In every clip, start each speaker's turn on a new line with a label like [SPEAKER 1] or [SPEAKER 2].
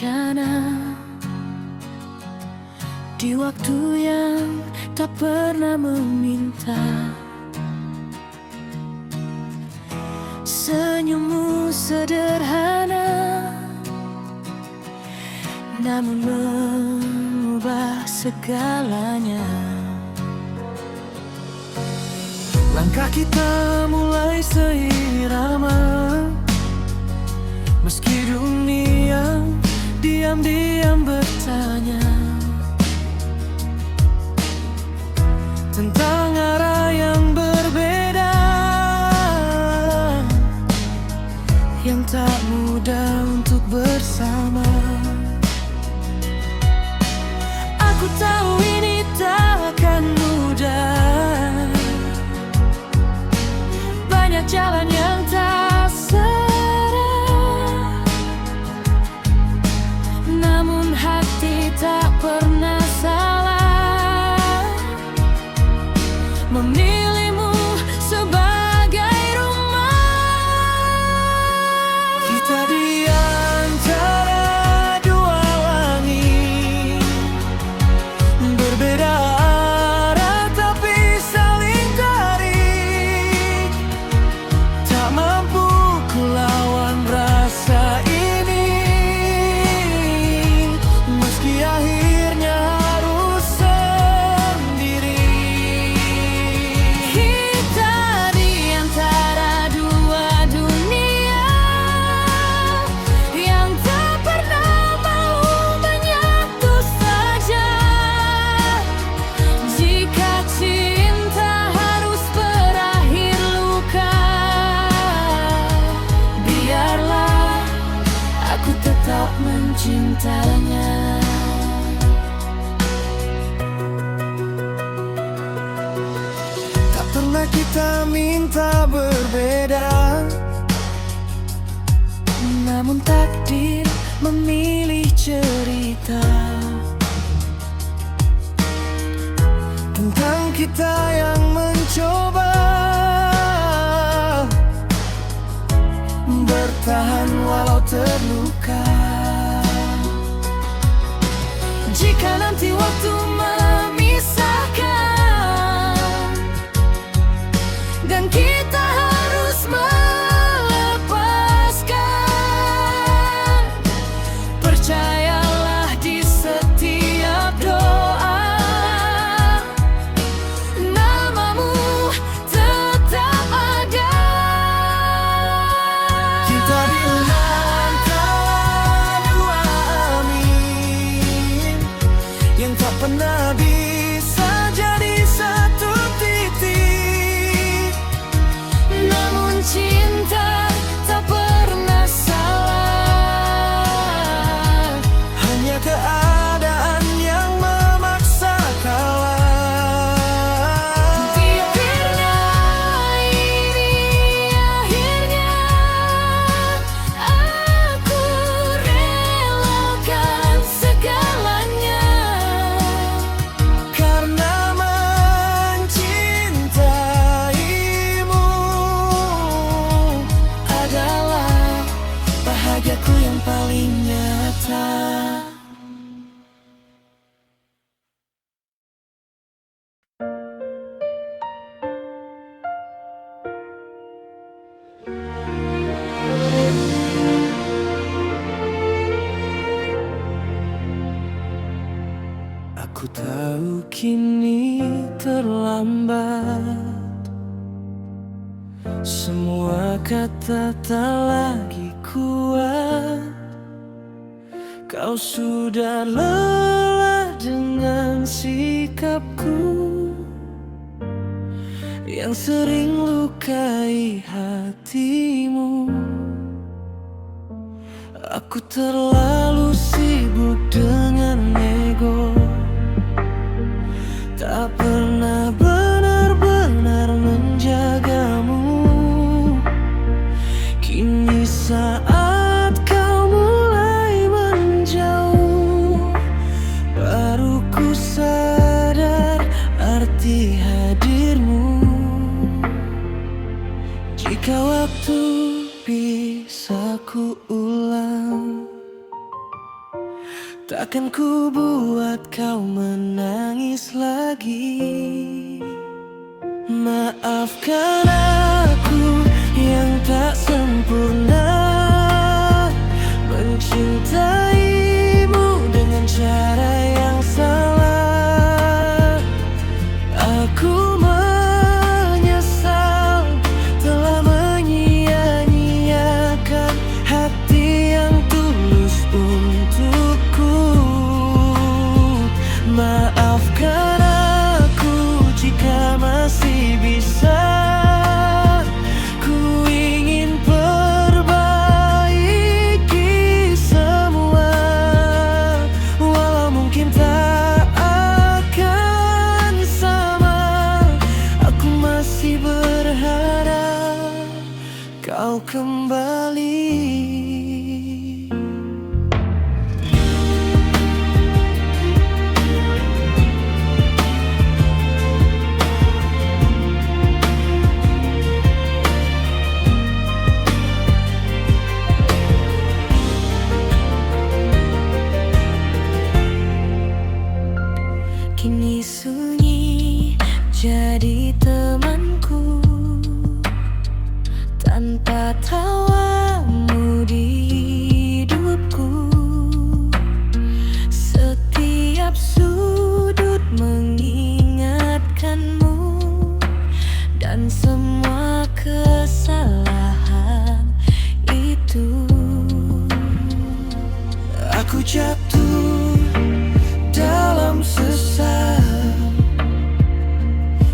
[SPEAKER 1] bencana, di waktu yang tak pernah meminta. Senyummu sederhana, namun mengubah segalanya. Langkah kita mulai seirama, meski dunia diam-diam bertanya tentang arah yang berbeda, yang tak mudah untuk bersama. Aku tahu ini takkan mudah, banyak jalan yang tak serah, namun hati tak pernah salah memilihmu sebagai rumah. Kita di antara dua langit, berbeda arah tapi saling tarik. Tak mampu ku lawan rasa ini, meski akhirnya harus sendiri. Kita di antara dua dunia yang tak pernah mau menyatu saja. Jika cinta harus berakhir luka, biarlah aku tetap mencintainya. Tak pernah kita minta berbeda, namun takdir memilih cerita tentang kita yang mencoba bertahan walau terluka. Jika nanti waktu memisahkan dan kita harus melepaskan, percayalah di setiap doa, namamu tetap ada. Kita di antara dua amin, yang tak pernah bisa jadi satu titik. Namun cinta tak pernah salah, hanya keadaan yang memaksa kalah. Bibirnya ini akhirnya aku relakan segalanya, karena mencintaimu adalah bahagiaku yang paling nyata. Aku tahu kini terlambat, semua kata tak lagi kuat. Kau sudah lelah dengan sikapku yang sering lukai hatimu. Aku terlalu sibuk dengan ego, tak pernah benar-benar menjagamu. Kini saat kau mulai menjauh, baru ku sadar arti hadirmu. Jika waktu bisa ku ulang, Takkan ku buat kau menangis lagi. Maafkan aku yang tak sempurna, mencintaimu dengan cara yang salah. Aku menyesal telah menyia-nyiakan hati yang tulus untukku. Maafkan aku jika masih bisa. Ku ingin perbaiki semua, walau mungkin tak akan sama. Aku masih berharap kau kembali. Kini sunyi jadi temanku, tanpa tawamu di hidupku. Setiap sudut mengingatkanmu, dan semua kesalahan itu. Aku jatuh dalam sesat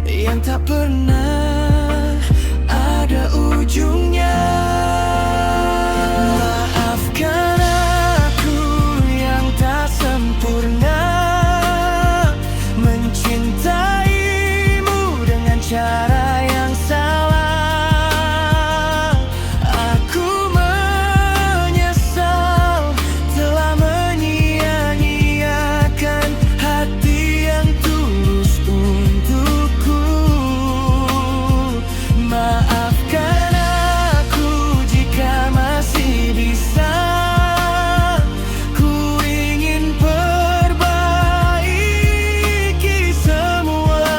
[SPEAKER 1] yang tak pernah ada ujungnya. Maafkan aku yang tak sempurna, mencintaimu dengan cara yang salah. Aku menyesal telah menyia-nyiakan hati yang tulus untukku. Maafkan aku jika masih bisa. Ku ingin perbaiki semua,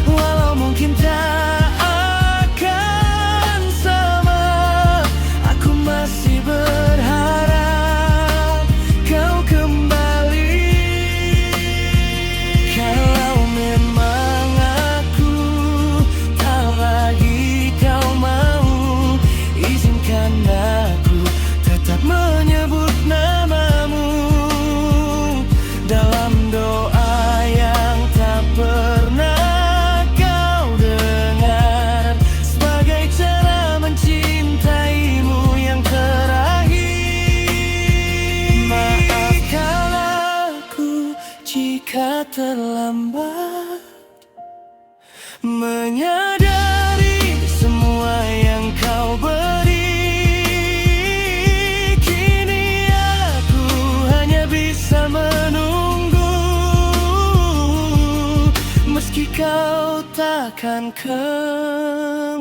[SPEAKER 1] walau mungkin tak akan sama. Aku masih berharap kau kembali. Kalau memang aku tak lagi kau mau, izinkan aku tetap menyebut namamu dalam doa yang tak pernah kau dengar, sebagai cara mencintaimu yang terakhir. Maafkan aku jika terlambat menyadari semua yang kau beri. Kini aku hanya bisa menunggu, meski kau takkan kembali.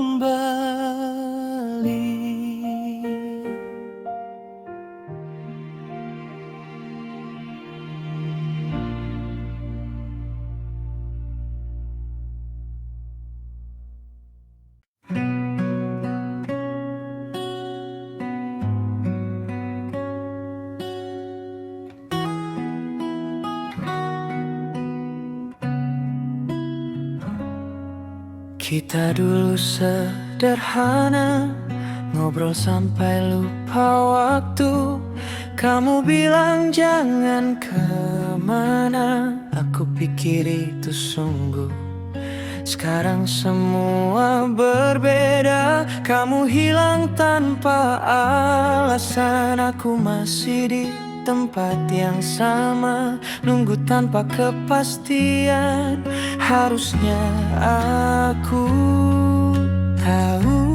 [SPEAKER 1] Kita dulu sederhana, ngobrol sampai lupa waktu. Kamu bilang jangan kemana, aku pikir itu sungguh. Sekarang semua berbeda, kamu hilang tanpa alasan. Aku masih di tempat yang sama, nunggu tanpa kepastian. Harusnya aku tahu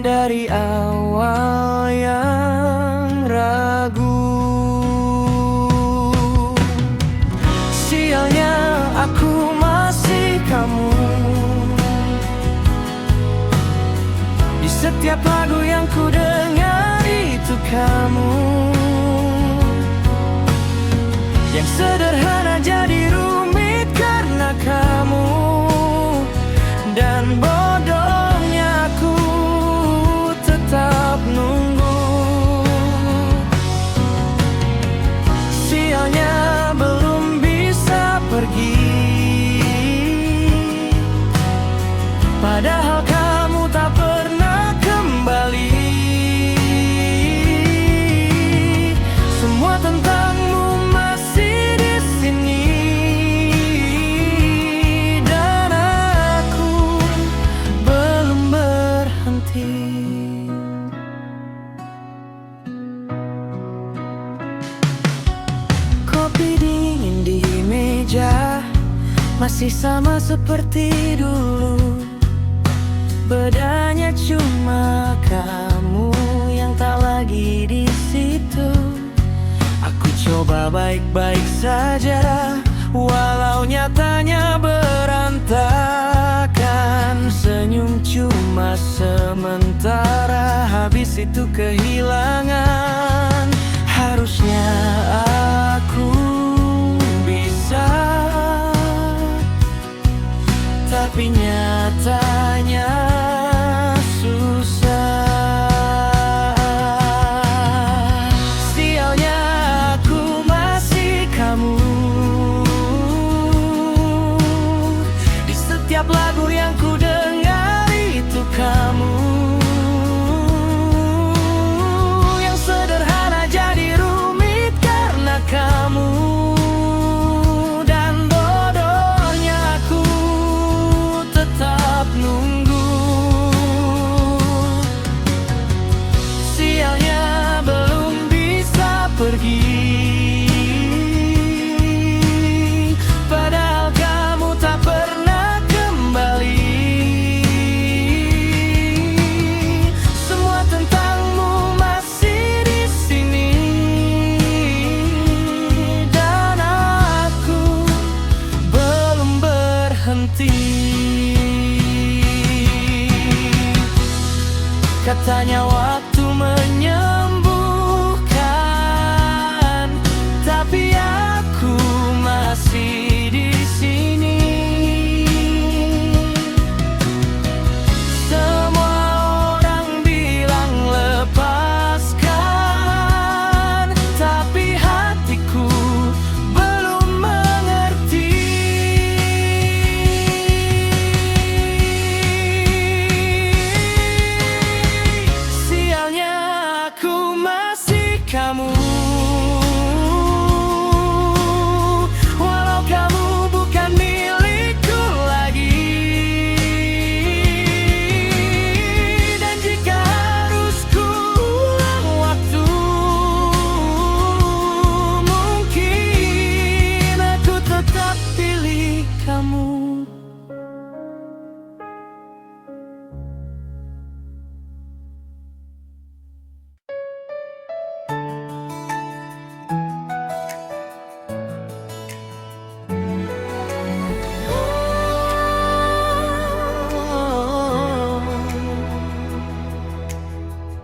[SPEAKER 1] dari awal yang ragu. Sialnya aku masih kamu. Di setiap lagu yang ku dengar itu kamu. Padahal kamu tak pernah kembali. Semua tentangmu masih di sini, dan aku belum berhenti. Kopi dingin di meja masih sama seperti dulu. Bedanya cuma kamu yang tak lagi di situ. Aku coba baik-baik saja, walau nyatanya berantakan. Senyum cuma sementara, habis itu kehilangan. Harusnya aku bisa, tapi nyatanya susah. Sialnya aku masih kamu. Di setiap lagu yang ku dengar itu kamu. Yang sederhana jadi rumit karena kamu. Dan bodohnya aku tetap nunggu. Sialnya belum bisa pergi. Padahal kamu tak pernah kembali. Semua tentangmu masih di sini, dan aku belum berhenti. Katanya waktu menyembuhkan, tapi aku masih di sini. Semua orang bilang lepaskan, tapi hatiku belum mengerti. Sialnya aku masih kamu. Walau kamu bukan milikku lagi. Dan jika harus ku ulang waktu, mungkin aku tetap pilih kamu.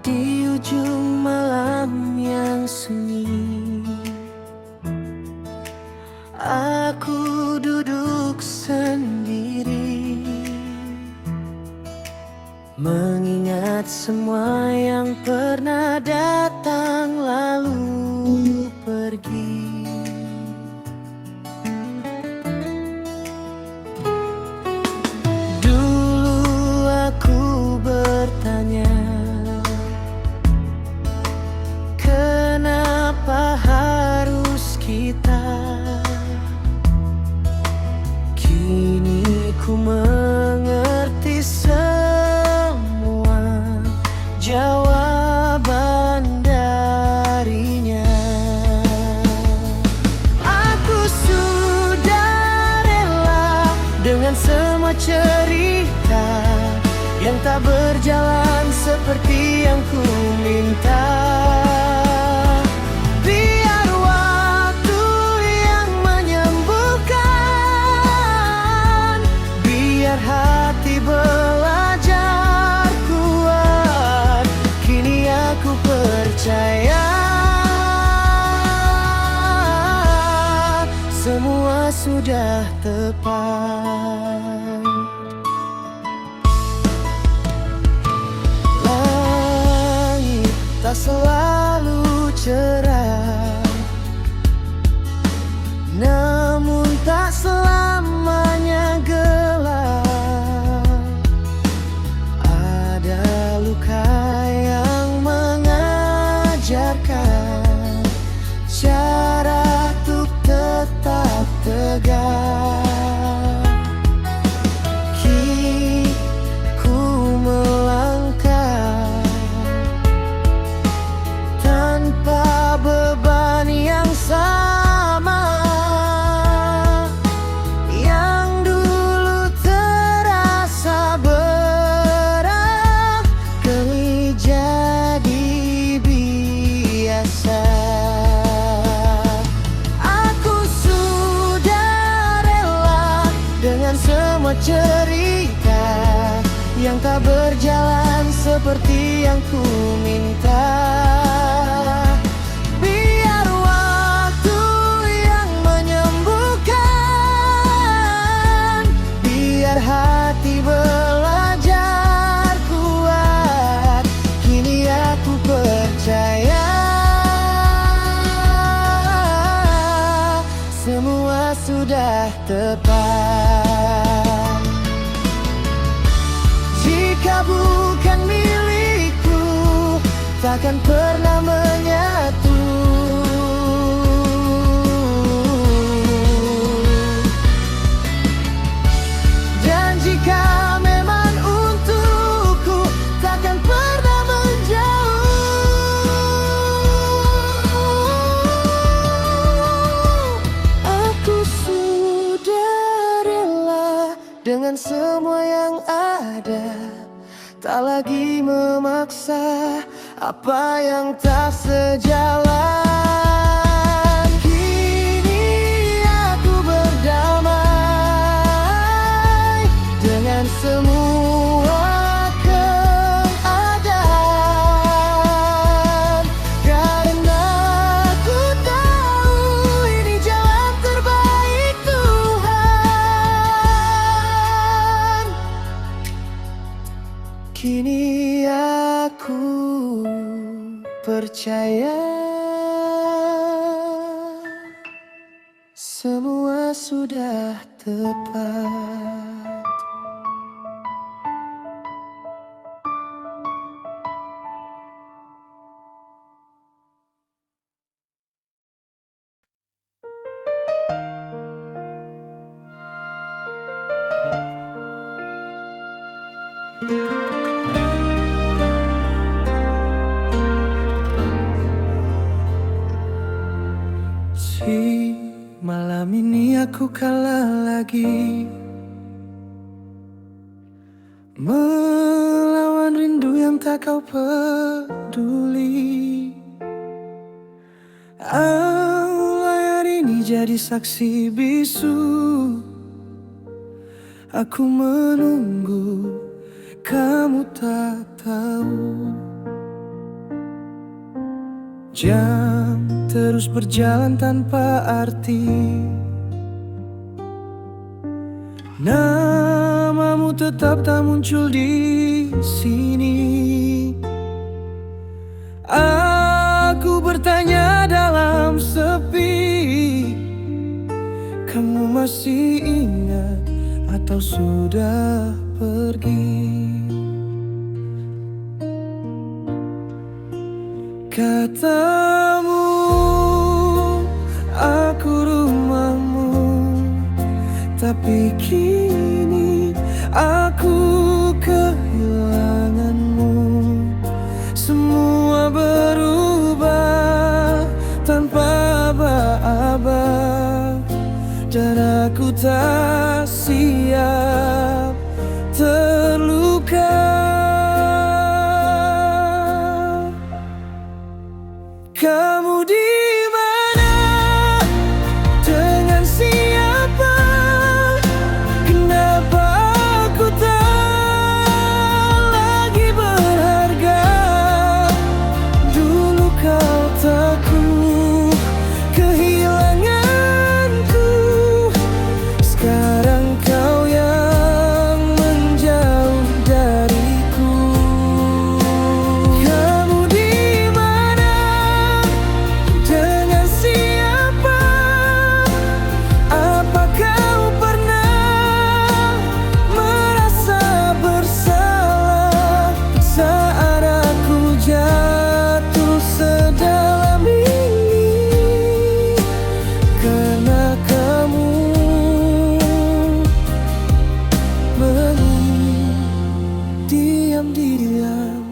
[SPEAKER 1] Di ujung malam yang sunyi, aku duduk sendiri, mengingat semua yang pernah datang lalu pergi. Dulu aku bertanya, kenapa harus kita? Kini ku mengerti semua jawaban darinya. Aku sudah rela dengan semua cerita yang tak berjalan seperti yang ku minta. Biar waktu yang menyembuhkan, biar hati belajar kuat. Kini aku percaya semua sudah tepat. Langit tak selalu cerah, namun tak selamanya gelap. cerita yang tak berjalan seperti yang ku minta. Biar waktu yang menyembuhkan, biar hati belajar kuat. Kini aku percaya semua sudah tepat. Jika bukan milikku, takkan pernah menyatu. Dan jika memang untukku, takkan pernah menjauh. Aku sudah rela dengan semua yang ada, tak lagi memaksa apa yang tak sejalan. Kini aku berdamai dengan semua keadaan, karena aku tahu ini jalan terbaik Tuhan. Kini aku percaya semua sudah tepat. Di malam ini aku kalah lagi, melawan rindu yang tak kau peduli. Layar ini jadi saksi bisu, aku menunggu, kamu tak tahu. Jam terus berjalan tanpa arti, namamu tetap tak muncul di sini. Aku bertanya dalam sepi, kamu masih ingat atau sudah pergi? Katamu aku rumahmu, tapi kini aku kehilanganmu. Semua berubah tanpa aba-aba, dan aku tak siap terluka. Kamu di mana? Dengan siapa? Kenapa aku tak lagi berharga? Dulu kau takut kehilanganku, sekarang kau yang menjauh dariku. Kamu di mana? Dengan siapa? Apa kau pernah merasa bersalah saat aku jatuh sedalam ini? Karena kamu diam-diam.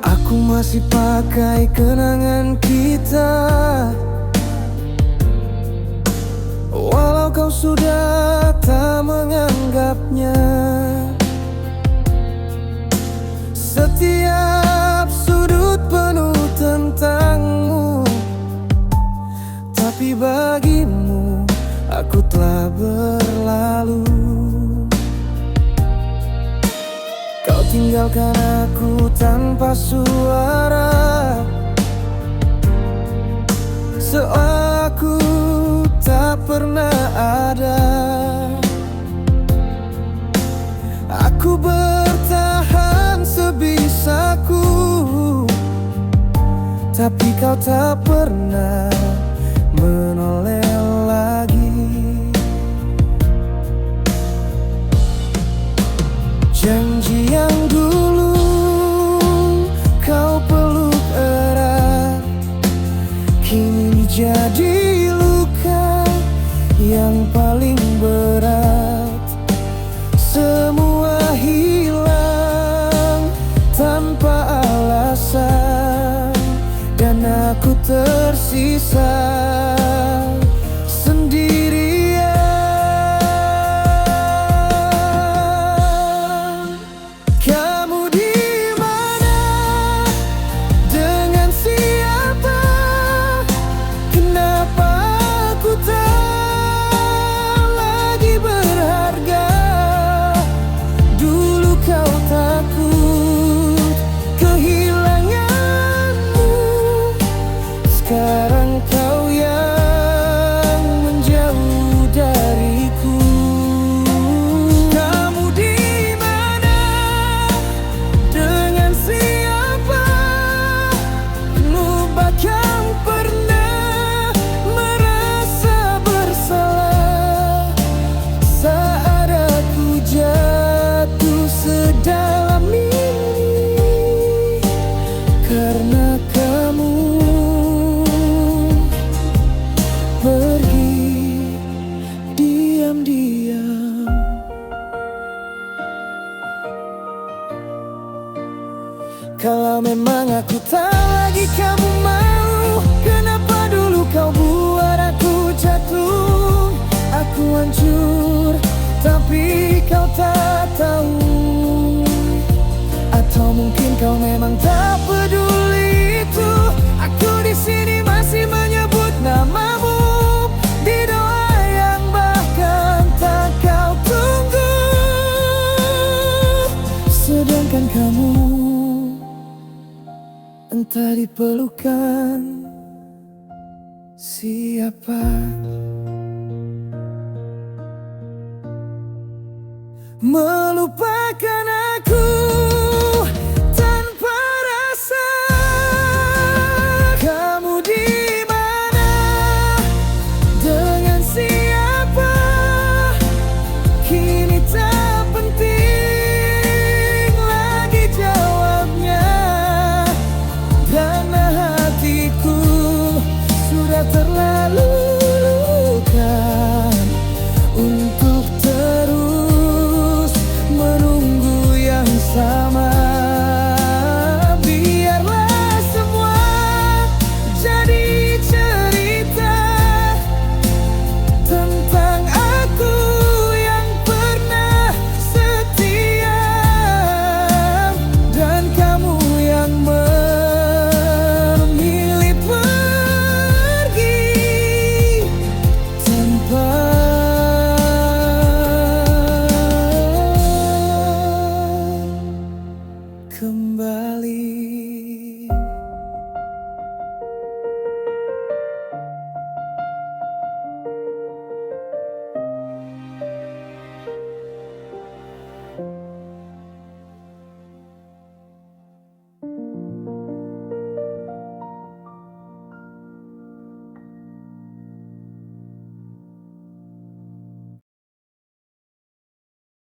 [SPEAKER 1] Aku masih pakai kenangan kita, walau kau sudah tak menganggapnya. Tapi bagimu aku telah berlalu. Kau tinggalkan aku tanpa suara, seolah aku tak pernah ada. Aku bertahan sebisaku, tapi kau tak pernah menoleh lagi. Janji yang dulu kau peluk erat, kini jadi luka yang paling berat. Semua hilang tanpa alasan, dan aku tersisa sendirian. Kamu di mana? Dengan siapa? Kenapa aku tak lagi berharga? Dulu kau takut kehilanganmu, sekarang kau yang menjauh dariku. Kamu di mana? Dengan siapa? Lupa yang pernah merasa bersalah saat aku jatuh sedalam ini karena kamu pergi diam-diam. Kalau memang aku tak lagi kamu mau, kenapa dulu kau buat aku jatuh? Aku hancur, tapi kau tak tahu. Atau mungkin kau memang tak peduli itu. Aku di sini masih menyebut namamu di doa yang bahkan tak kau tunggu. Sedangkan kamu entah di pelukan siapa.